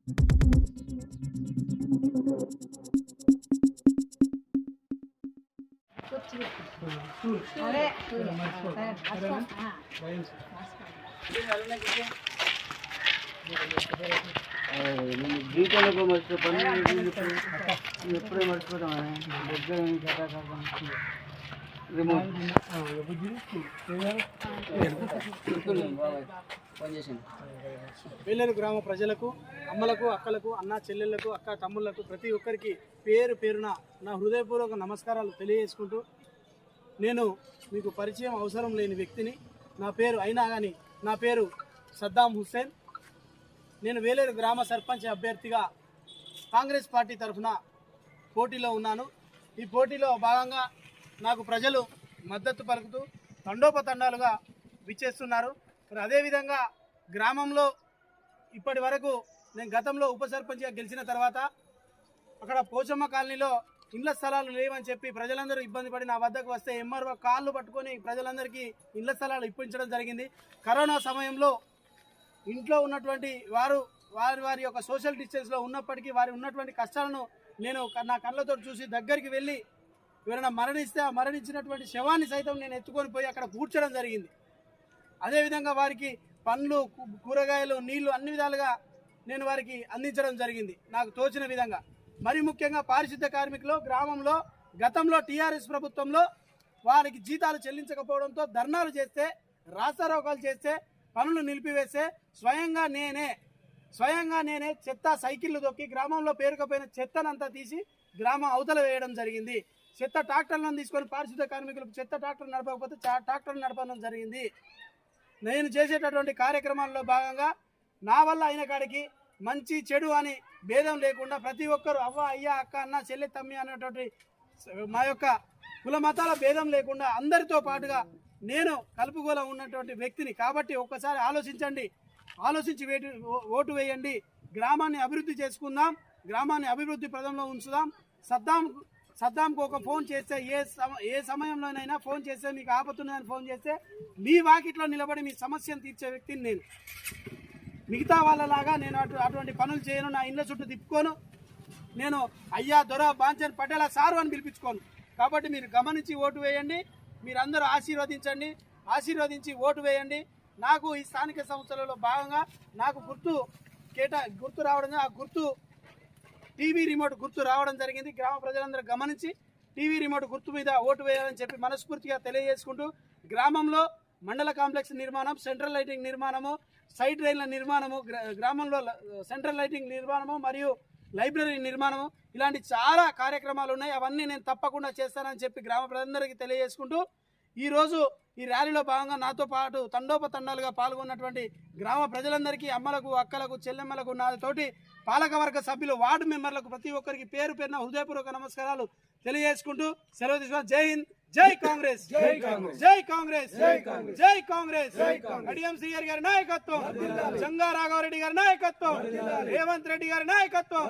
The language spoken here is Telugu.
జీతంలో మర్చిపోయి ఎప్పుడే మర్చిపోతాం వేలేరు గ్రామ ప్రజలకు, అమ్మలకు, అక్కలకు, అన్న చెల్లెళ్లకు, అక్క తమ్ముళ్లకు ప్రతి ఒక్కరికి పేరు పేరున నా హృదయపూర్వక నమస్కారాలు తెలియజేసుకుంటూ, నేను మీకు పరిచయం అవసరం లేని వ్యక్తిని. నా పేరు అయినా కానీ నా పేరు సద్దాం హుస్సేన్. నేను వేలేరు గ్రామ సర్పంచ్ అభ్యర్థిగా కాంగ్రెస్ పార్టీ తరఫున పోటీలో ఉన్నాను. ఈ పోటీలో భాగంగా నాకు ప్రజలు మద్దతు పలుకుతూ తండోపతండాలుగా విచ్చేస్తున్నారు. మరి అదేవిధంగా గ్రామంలో ఇప్పటి వరకు నేను గతంలో ఉప సర్పంచ్గా గెలిచిన తర్వాత అక్కడ పోచమ్మ కాలనీలో ఇండ్ల స్థలాలు లేవని చెప్పి ప్రజలందరూ ఇబ్బంది పడి నా వద్దకు వస్తే ఎంఆర్ఓ కాళ్ళు పట్టుకొని ప్రజలందరికీ ఇండ్ల స్థలాలు ఇప్పించడం జరిగింది. కరోనా సమయంలో ఇంట్లో ఉన్నటువంటి వారి యొక్క సోషల్ డిస్టెన్స్లో ఉన్నప్పటికీ వారి ఉన్నటువంటి కష్టాలను నేను నా కళ్ళతో చూసి దగ్గరికి వెళ్ళి ఎవరైనా మరణిస్తే ఆ మరణించినటువంటి శవాన్ని సైతం నేను ఎత్తుకొని పోయి అక్కడ కూర్చోడం జరిగింది. అదేవిధంగా వారికి పండ్లు, కూరగాయలు, నీళ్లు అన్ని విధాలుగా నేను వారికి అందించడం జరిగింది నాకు తోచిన విధంగా. మరి ముఖ్యంగా పారిశుద్ధ్య కార్మికులు గ్రామంలో గతంలో టీఆర్ఎస్ ప్రభుత్వంలో వారికి జీతాలు చెల్లించకపోవడంతో ధర్నాలు చేస్తే, రాస్తారోకాలు చేస్తే, పనులు నిలిపివేస్తే స్వయంగా నేనే చెత్త సైకిళ్లు తొక్కి గ్రామంలో పేరుకపోయిన చెత్తనంతా తీసి గ్రామం అవతల వేయడం జరిగింది. చెత్త ట్రాక్టర్లను తీసుకొని పారిశుద్ధ్య కార్మికులకు చెత్త ట్రాక్టర్ నడపకపోతే ట్రాక్టర్ నడపడం జరిగింది. నేను చేసేటటువంటి కార్యక్రమాల్లో భాగంగా నా వల్ల అయిన కాడికి మంచి చెడు అని భేదం లేకుండా ప్రతి ఒక్కరు అవ్వ, అయ్య, అక్క, అన్న, చెల్లి, తమ్మి అనేటువంటి మా యొక్క కుల మతాల భేదం లేకుండా అందరితో పాటుగా నేను కలుపుగోల ఉన్నటువంటి వ్యక్తిని. కాబట్టి ఒక్కసారి ఆలోచించండి, ఆలోచించి ఓటు వేయండి. గ్రామాన్ని అభివృద్ధి చేసుకుందాం, గ్రామాన్ని అభివృద్ధి పదంలో ఉంచుదాం. సద్దాంకు ఒక ఫోన్ చేస్తే ఏ సమయంలోనైనా ఫోన్ చేస్తే మీకు ఆపత్తున్నదని ఫోన్ చేస్తే మీ వాకిట్లో నిలబడి మీ సమస్యను తీర్చే వ్యక్తిని నేను. మిగతా వాళ్ళలాగా నేను అటువంటి పనులు చేయను. నా ఇళ్ళ చుట్టూ తిప్పుకోను. నేను అయ్యా, దొర, బాంచన్, పటేల, సారు అని పిలిపించుకోను. కాబట్టి మీరు గమనించి ఓటు వేయండి. మీరందరూ ఆశీర్వదించి ఓటు వేయండి. నాకు ఈ స్థానిక సంస్థలలో భాగంగా నాకు గుర్తు రావడం, ఆ గుర్తు టీవీ రిమోట్ గుర్తు రావడం జరిగింది. గ్రామ ప్రజలందరూ గమనించి టీవీ రిమోట్ గుర్తు మీద ఓటు వేయాలని చెప్పి మనస్ఫూర్తిగా తెలియజేసుకుంటూ, గ్రామంలో మండల కాంప్లెక్స్ నిర్మాణం, సెంట్రల్ లైటింగ్ నిర్మాణము, సైడ్ రైన్ల నిర్మాణము, గ్రామంలో సెంట్రల్ లైటింగ్ నిర్మాణము మరియు లైబ్రరీ నిర్మాణము, ఇలాంటి చాలా కార్యక్రమాలు ఉన్నాయి. అవన్నీ నేను తప్పకుండా చేస్తానని చెప్పి గ్రామ ప్రజలందరికీ తెలియజేసుకుంటూ, ఈరోజు ఈ ర్యాలీలో భాగంగా నాతో పాటు తండోపతండాలుగా పాల్గొన్నటువంటి గ్రామ ప్రజలందరికీ, అమ్మలకు, అక్కలకు, చెల్లెమ్మలకు, నాతోటి పాలకవర్గ సభ్యులు, వార్డు మెంబర్లకు ప్రతి ఒక్కరికి పేరు పేరున హృదయపూర్వక నమస్కారాలు తెలియజేసుకుంటూ సెలవు తీసుకున్నాను. జై హింద్, జై కాంగ్రెస్, జై కాంగ్రెస్, జై కాంగ్రెస్, జై కాంగ్రెస్. కడియం శ్రీహరి గారి నాయకత్వం, జంగా రాఘవరెడ్డి గారి నాయకత్వం, రేవంత్ రెడ్డి గారి నాయకత్వం.